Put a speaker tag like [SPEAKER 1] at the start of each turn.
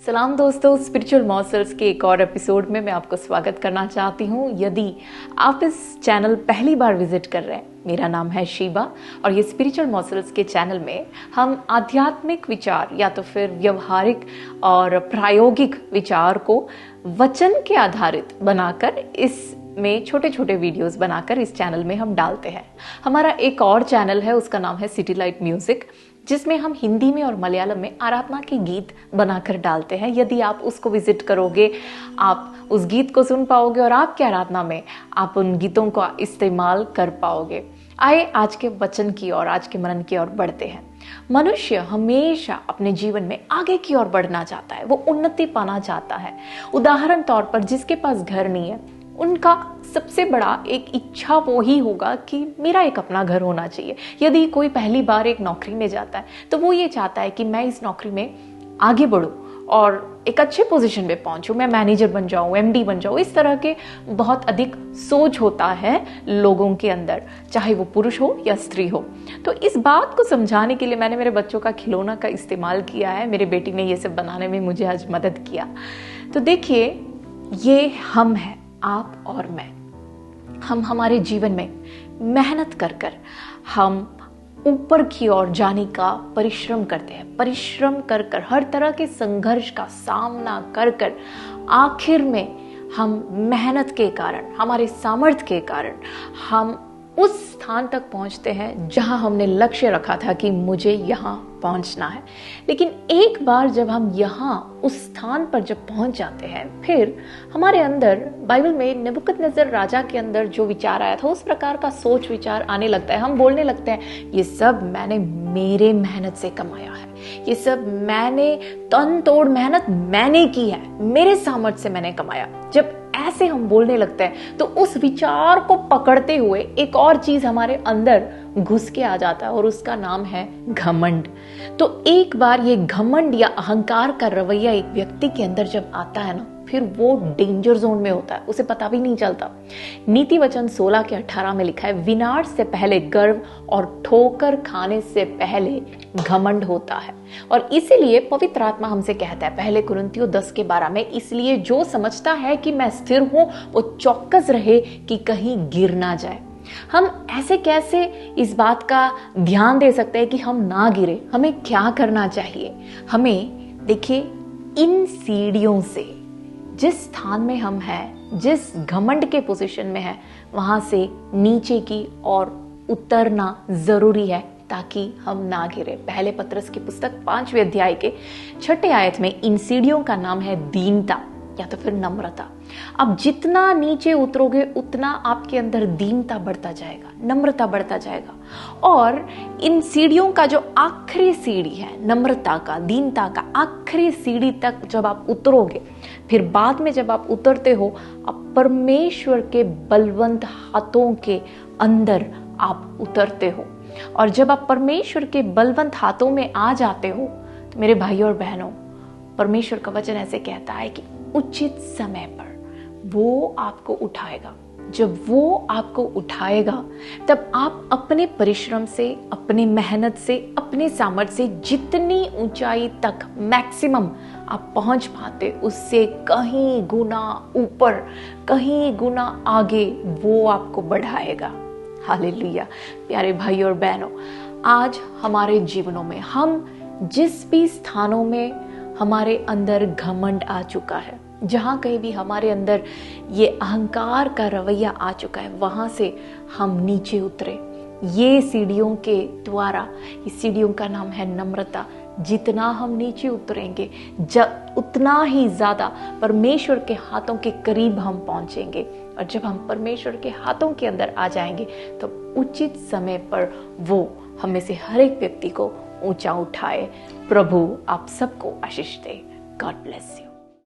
[SPEAKER 1] सलाम दोस्तों, स्पिरिचुअल मॉसल्स के एक और एपिसोड में मैं आपको स्वागत करना चाहती हूँ। यदि आप इस चैनल पहली बार विजिट कर रहे हैं, मेरा नाम है शीबा और ये स्पिरिचुअल मॉसल्स के चैनल में हम आध्यात्मिक विचार या तो फिर व्यवहारिक और प्रायोगिक विचार को वचन के आधारित बनाकर इसमें छोटे छोटे वीडियोस बनाकर इस चैनल में हम डालते हैं। हमारा एक और चैनल है, उसका नाम है सिटी लाइट म्यूजिक, जिसमें हम हिंदी में और मलयालम में आराधना के गीत बनाकर डालते हैं। यदि आप उसको विजिट करोगे, आप उस गीत को सुन पाओगे और आपके आराधना में आप उन गीतों का इस्तेमाल कर पाओगे। आइए आज के वचन की और आज के मनन की ओर बढ़ते हैं। मनुष्य हमेशा अपने जीवन में आगे की ओर बढ़ना चाहता है, वो उन्नति पाना चाहता है। उदाहरण तौर पर जिसके पास घर नहीं है, उनका सबसे बड़ा एक इच्छा वो ही होगा कि मेरा एक अपना घर होना चाहिए। यदि कोई पहली बार एक नौकरी में जाता है तो वो ये चाहता है कि मैं इस नौकरी में आगे बढ़ूं और एक अच्छे पोजीशन पे पहुंचूं, मैं मैनेजर बन जाऊं, एमडी बन जाऊं। इस तरह के बहुत अधिक सोच होता है लोगों के अंदर, चाहे वो पुरुष हो या स्त्री हो। तो इस बात को समझाने के लिए मैंने मेरे बच्चों का खिलौना का इस्तेमाल किया है। मेरे बेटी ने ये सब बनाने में मुझे आज मदद किया। तो देखिए, ये हम हैं, आप और मैं। हम हमारे जीवन में मेहनत कर कर हम ऊपर की ओर जाने का परिश्रम करते हैं। परिश्रम कर कर हर तरह के संघर्ष का सामना कर कर आखिर में हम मेहनत के कारण, हमारे सामर्थ्य के कारण हम उस स्थान तक पहुंचते हैं जहां हमने लक्ष्य रखा था कि मुझे यहां पहुंचना है। लेकिन एक बार जब हम यहां उस स्थान पर जब पहुंच जाते हैं, फिर हमारे अंदर, बाइबल में नबूकदनेस्सर राजा के अंदर जो विचार आया था, उस प्रकार का सोच विचार आने लगता है। हम बोलने लगते हैं, ये सब मैंने मेरे मेहनत से कमाया है, ये सब मैंने तन तोड़ मेहनत मैंने की है, मेरे सामर्थ्य से मैंने कमाया। जब ऐसे हम बोलने लगते हैं तो उस विचार को पकड़ते हुए एक और चीज हमारे अंदर घुस के आ जाता है और उसका नाम है घमंड। तो एक बार ये घमंड या अहंकार का रवैया एक व्यक्ति के अंदर जब आता है ना, फिर वो डेंजर जोन में होता है, उसे पता भी नहीं चलता। नीति वचन 16 के 18 में लिखा है, विनाश से पहले गर्व और ठोकर खाने से पहले घमंड होता है। और इसीलिए पवित्र आत्मा हमसे कहता है, पहले कुरिन्थियों 10 के 12 में, इसलिए जो समझता है कि मैं स्थिर हूं वो चौकस रहे कि कहीं गिर ना जाए। हम ऐसे कैसे इस बात का ध्यान दे सकते हैं कि हम ना गिरे? हमें क्या करना चाहिए? हमें देखिए, इन सीढ़ियों से जिस स्थान में हम हैं, जिस घमंड के पोजीशन में हैं, वहां से नीचे की ओर उतरना जरूरी है ताकि हम ना गिरे। पहले पत्रस की पुस्तक 5वें अध्याय के 6 आयत में इन सीढ़ियों का नाम है दीनता या तो फिर नम्रता। अब जितना नीचे उतरोगे उतना आपके अंदर दीनता बढ़ता जाएगा, नम्रता बढ़ता जाएगा। और इन सीढ़ियों का जो आखिरी सीढ़ी है, नम्रता का, दीनता का आखिरी सीढ़ी तक जब आप उतरोगे, फिर बाद में जब आप उतरते हो, आप परमेश्वर के बलवंत हाथों के अंदर आप उतरते हो। और जब आप परमेश्वर के बलवंत हाथों में आ जाते हो तो मेरे भाइयों और बहनों, परमेश्वर का वचन ऐसे कहता है कि उचित समय पर वो आपको उठाएगा। जब वो आपको उठाएगा तब आप अपने परिश्रम से, अपने मेहनत से, अपने सामर्थ्य से जितनी ऊंचाई तक मैक्सिमम आप पहुंच पाते, उससे कहीं गुना ऊपर, कहीं गुना आगे वो आपको बढ़ाएगा। हालेलुया। प्यारे भाई और बहनों, आज हमारे जीवनों में हम जिस भी स्थानों में हमारे अंदर घमंड आ चुका है, जहां कहीं भी हमारे अंदर ये अहंकार का रवैया आ चुका है, वहां से हम नीचे उतरे। ये सीढ़ियों के द्वारा, इस सीढ़ियों का नाम है नम्रता। जितना हम नीचे उतरेंगे, उतना ही ज्यादा परमेश्वर के हाथों के करीब हम पहुंचेंगे। और जब हम परमेश्वर के हाथों के अंदर आ जाएंगे तो उचित समय पर वो हमें से हर एक व्यक्ति को ऊंचा उठाए। प्रभु आप सबको आशीष दे। God bless you.